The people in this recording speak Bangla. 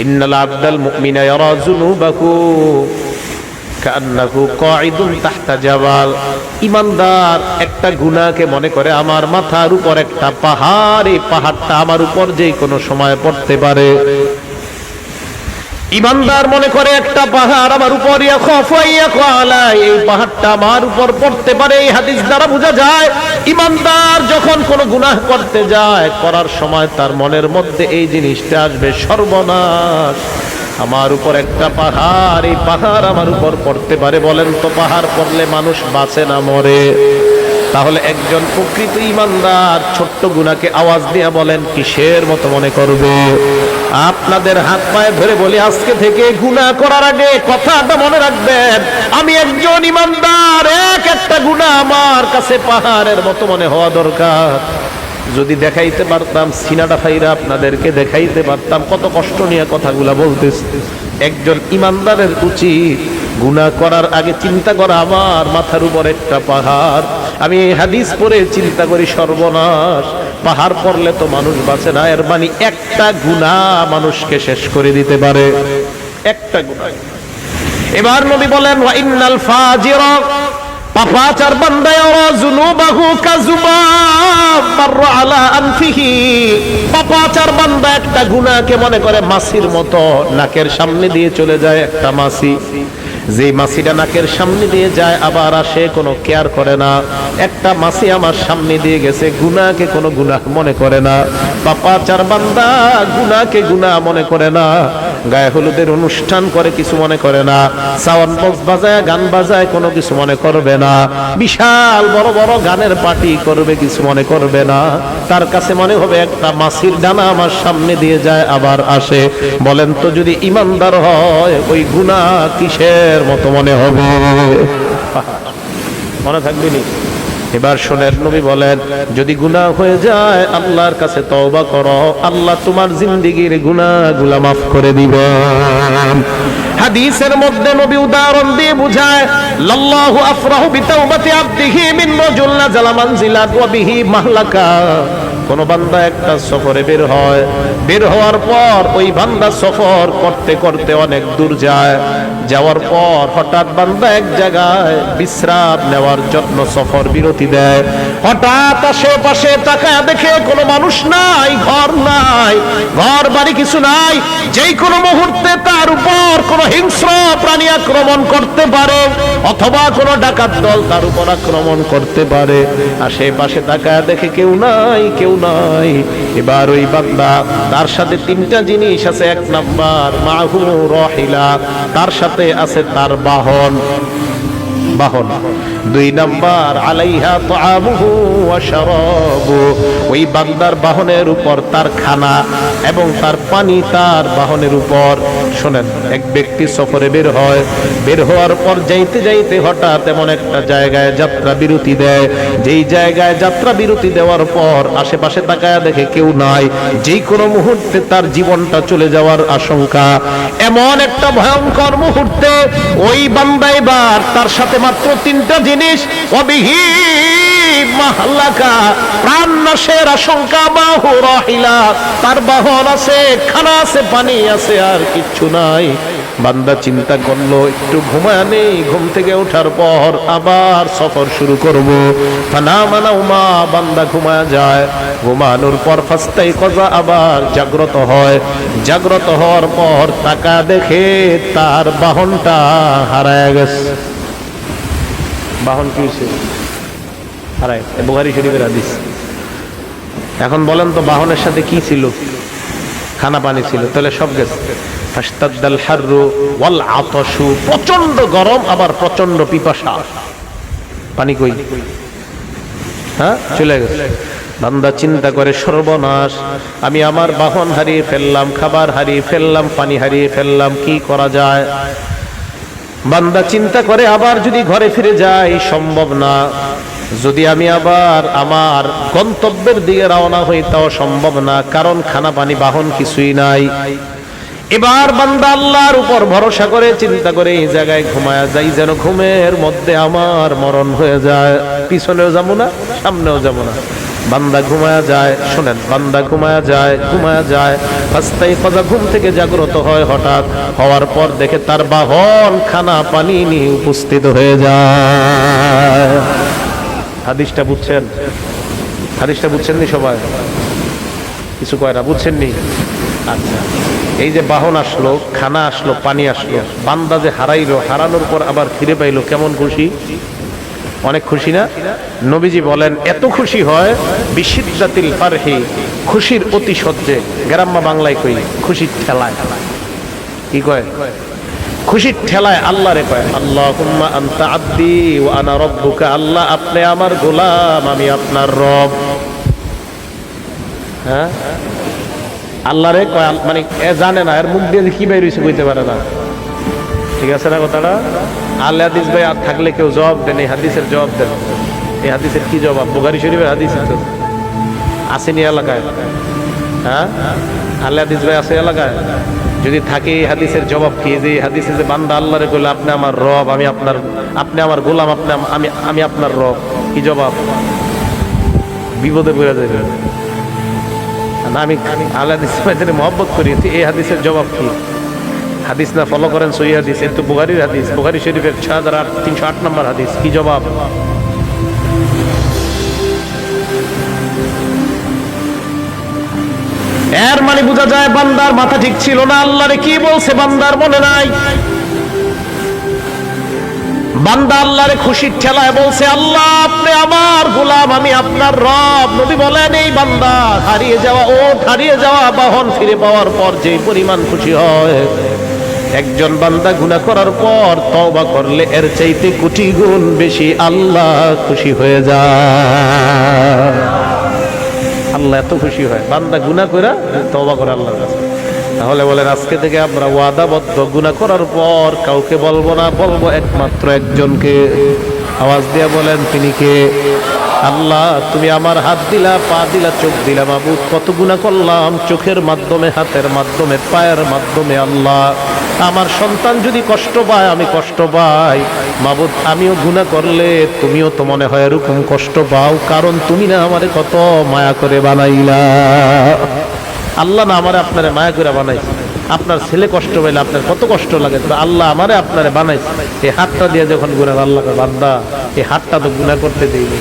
ইন্নাল আবদাল মুমিনা ইয়ারা যুনুবাহু কান্নাহু কাঈদুন তাহতা জাবাল। ঈমানদার একটা গুনাহকে মনে করে আমার মাথার উপর একটা পাহাড়, এই পাহাড়টা আমার উপর যে কোনো সময় পড়তে পারে। ঈমানদার মনে করে একটা পাহাড় আমার উপর, এই পাহাড়টা আমার উপর পড়তে পারে। এই হাদিস দ্বারা বোঝা যায় ঈমানদার যখন কোনো গুনাহ করতে যায়, করার সময় তার মনের মধ্যে এই জিনিসটা আসবে, সর্বনাশ, আমার উপর একটা পাহাড়, এই পাহাড় আমার উপর পড়তে পারে। বলেন তো পাহাড় পড়লে মানুষ বাঁচে না মরে? তাহলে একজন প্রকৃত ঈমানদার ছোট্ট গুনাহকে আওয়াজ দিয়ে বলেন কিসের মতো মনে করবে? আপনাদের হাত পায়ে ধরে বলি, আজকে থেকে গুনাহ করার আগে কথাটা মনে রাখবেন, আমি একজন ঈমানদার, একটা গুনাহ আমার কাছে পাহাড়ের মতো মনে হওয়া দরকার। যদি দেখাইতে পারতাম, সিনাটা ফাইরা আপনাদেরকে দেখাইতে পারতাম কত কষ্ট নিয়ে কথাগুলা বলতেছি। একজন ঈমানদারের উচিত গুনাহ করার আগে চিন্তা করা আমার মাথার উপর একটা পাহাড়। আমি এই হাদিস পড়ে চিন্তা করি সর্বনাশ, পাহাড় পড়লে তো মানুষ বাঁচে না, এর মানে একটা গুনাহ মানুষকে শেষ করে দিতে পারে, একটা গুনাহ। এবার নবী বলেন ওয়া ইন্নাল ফাজিরা, পাপাচার বান্দা ইয়ারা যুনুবাহু কাযুবাব মাররা আলা আনফিহি, পাপাচার বান্দা একটা গুনাহকে মনে করে মাছির মতো, নাকের সামনে দিয়ে চলে যায় একটা মাছি, যে মাছিটা নাকের সামনে দিয়ে যায় আবার আসে, কোনো কেয়ার করে না। একটা মাছি আমার সামনে দিয়ে গেছে, গুনাহকে কোনো গুনাহ মনে করে না। পাপাচার বান্দা গুনাহকে গুনাহ মনে করে না, গায়ে হলুদের অনুষ্ঠান করে কিছু মনে করে না, সাউন্ড বক্স বাজায় গান বাজায় কোনো কিছু মনে করবে না, বিশাল বড় বড় গানের পার্টি করবে কিছু মনে করবে না। তার কাছে মনে হবে একটা মাছির ডানা আমার সামনে দিয়ে যায় আবার আসে। বলেন তো যদি ঈমানদার হয় ওই গুনাহ কিসের মতো মনে হবে? মনে থাকবে নি? এবার শোনেন, নবী বলেন যদি গুনাহ হয়ে যায় আল্লাহর কাছে তওবা করো, আল্লাহ তোমার জিন্দেগীর গুনাহগুলো মাফ করে দিবেন। হাদিসের মধ্যে নবী উদাহরণ দিয়ে বুঝায়, লাল্লাহু আফরাহু বিতাওবাতি আবদিহি মিন রাজুল নাযালা মানজিলাত ওয়া বিহি মাহলাকা। কোন বান্দা একটা সফরে বের হয়, বের হওয়ার পর ওই বান্দা সফর করতে করতে অনেক দূর যায়, যাওয়ার পর হঠাৎ বান্দা এক জায়গায় বিশ্রাম নেওয়ার জন্য সফর বিরতি দেয়। হঠাৎ আশেপাশে তাকায় দেখে কোনো মানুষ নাই, ঘর নাই, ঘর বাড়ি কিছু নাই। যেই কোনো মুহূর্তে তার উপর কোনো হিংস্র প্রাণী আক্রমণ করতে পারে, অথবা কোনো ডাকাত দল তার উপর আক্রমণ করতে পারে। আশেপাশে তাকায় দেখে কেউ নাই, কেউ নাই। এবার ওই বান্দা, তার সাথে তিনটা জিনিস আছে। এক নাম্বার মাহু রাহিলা, তার সাথে আছে তার বাহন, বাহন। দুই নাম্বার আলাইহা তাআমুহু ওয়া শারাবু, ওই বান্দার বাহনের উপর তার খানা এবং তার পানি তার বাহনের উপর। শোনেন, এক ব্যক্তি সফরে বের হয়, বের হওয়ার পর যাইতে যাইতে হঠাৎ এমন একটা জায়গায় যাত্রা বিরতি দেয়, যেই জায়গায় যাত্রা বিরতি দেওয়ার পর আশেপাশে তাকায় দেখে কেউ নাই, যেই কোনো মুহূর্তে তার জীবনটা চলে যাওয়ার আশঙ্কা। এমন একটা ভয়ঙ্কর মুহূর্তে ওই বান্দা এবার তার সাথে মাত্র তিনটা জিনিস, অবিহি মাহলাকা, প্রাণ নাশের আশঙ্কা, বাহু রাহিলা, তার বাহন আছে, খানা আছে, পানি আছে, আর কিচ্ছু নাই। বান্দা চিন্তা করলো একটু ঘুমায় নেই, ঘুম থেকে ওঠার পর আবার সফর শুরু করব। ফানামানাউমা, বান্দা ঘুমায় যায়, ঘুমানোর পর ফাস্তাই কজা, আবার জাগ্রত হয়। জাগ্রত হওয়ার পর তাকা দেখে তার বাহনটা হারায় গেছে। বাহন কি হয়েছে? হারায়। বুখারী শরীফের হাদিস। এখন বলেন তো বাহনের সাথে কি ছিল? খানা পানি ছিল, তাহলে সব গেছে। ফাশতাদ্দাল হাররু ওয়াল আতাশু, প্রচন্ড গরম আবার প্রচন্ড পিপাসা, পানি কই? হ্যাঁ, চলে গেছে। বান্দা চিন্তা করে সর্বনাশ, আমি আমার বাহন হারিয়ে ফেললাম, খাবার হারিয়ে ফেললাম, পানি হারিয়ে ফেললাম, কি করা যায়? বান্দা চিন্তা করে আবার যদি ঘরে ফিরে যাই সম্ভব না, যদি আমি আবার আমার গন্তব্যের দিকে রওনা হই তাও সম্ভব না, কারণ খানা পানি বাহন কিছুই নাই। এবার বান্দা আল্লাহর উপর ভরসা করে চিন্তা করে এই জায়গায় ঘুমায়া যাই, যেন ঘুমের মধ্যে আমার মরণ হয়ে যায়, পিছনেও যাবো না সামনেও যাবো না। বান্দা ঘুমায়া যায়, শোনেন, বান্দা ঘুমায়া যায়, ফাস্তাইকাযা, ঘুম থেকে জাগ্রত হয়, হঠাৎ হওয়ার পর দেখে তার বাহন খানা পানি নিয়ে উপস্থিত হয়ে যায়। হাদিসটা বুঝছেন? হাদিসটা বুঝছেন নি সবাই? কিছু কয় না, বুঝছেন নি? আচ্ছা, এই যে বাহন আসলো, খানা আসলো, পানি আসলো, বান্দা যে হারাইলো, হারানোর পর আবার ফিরে পাইলো, কেমন খুশি? অনেক খুশি না? নবীজি বলেন এত খুশি হয় বিশিদ্দাতিল ফারহি, খুশির অতিশয্যে, গ্রাম্য বাংলায় কই খুশির ঠেলায়। কি কয়? খুশির ঠেলায় আল্লাহরে কয় আল্লাহুম্মা আনতা আব্দি ওয়া আনা রাব্বুকা, আল্লাহ আপনি আমার গোলাম, আমি আপনার রব। হ্যাঁ, আল্লাহরে কয়, মানে এ জানে না এর মুখ দিয়ে কি বের হইছে কইতে পারে না। ঠিক আছে না কথাটা? আলে হাদিস ভাই আর থাকলে কেউ জবাব দেন, এই হাদিসের জবাব দেন। এই হাদিসের কি জবাব? বুখারী শরীফের হাদিস তো আসেনি এলাকায়। হ্যাঁ, আলে হাদিস ভাই আছে এলাকায়? যদি থাকে এই হাদিসের জবাব কি? যে হাদিসে যে বান্দা আল্লাহরে কইলো আপনি আমার রব, আমি আপনার, আপনি আমার গোলাম, আমি আপনার রব, কি জবাব? বিপদে পড়ে যাবে না। আমি আলে হাদিস ভাইদের মহব্বত করি, এই হাদিসের জবাব কি? হাদিস না ফলো করেন সহিহ হাদিস, এর তো বুখারীর হাদিস, বুখারী শরীফের 6308 নম্বর হাদিস। কি জবাব? এর মানে বোঝা যায় বান্দার মাথা ঠিক ছিল না। আল্লাহরে কি বলছে বান্দার মনে নাই। বান্দা আল্লাহরে খুশির ঠেলায় বলছে আল্লাহ আপনি আমার গোলাম, আমি আপনার রব। নবী বলেন এই বান্দা হারিয়ে যাওয়া বাহন ফিরে পাওয়ার পর যে পরিমাণ খুশি হয়, একজন বান্দা গুনাহ করার পর তওবা করলে এর চাইতে কোটি গুণ বেশি আল্লাহ খুশি হয়ে যায়। আল্লাহ এত খুশি হয় বান্দা গুনাহ করে তওবা করে আল্লাহর কাছে। তাহলে বলেন আজকে থেকে আমরা ওয়াদাবদ্ধ, গুনাহ করার পর কাউকে বলবো না, বলবো একমাত্র একজনকে। আওয়াজ দিয়ে বলেন তিনি কে? আল্লাহ তুমি আমার হাত দিলা, পা দিলা, চোখ দিলা, মাবুদ কত গুনাহ করলাম, চোখের মাধ্যমে, হাতের মাধ্যমে, পায়ের মাধ্যমে। আল্লাহ আমার সন্তান যদি কষ্ট পায়, আমি কষ্ট পাই, মাবুদ আমিও গুনাহ করলে তুমিও তো মনে হয় এরকম কষ্ট পাও, কারণ তুমি না আমারে কত মায়া করে বানাইলা। আল্লাহ না আমারে আপনারে মায়া করে বানাইছে। আপনার ছেলে কষ্ট পাইলে আপনার কত কষ্ট লাগে, তো আল্লাহ আমারে আপনারে বানাইছে। এই হাতটা দিয়ে যখন গুনাহ, আল্লাহ বান্দা এই হাতটা তো গুনাহ করতে দিইনি।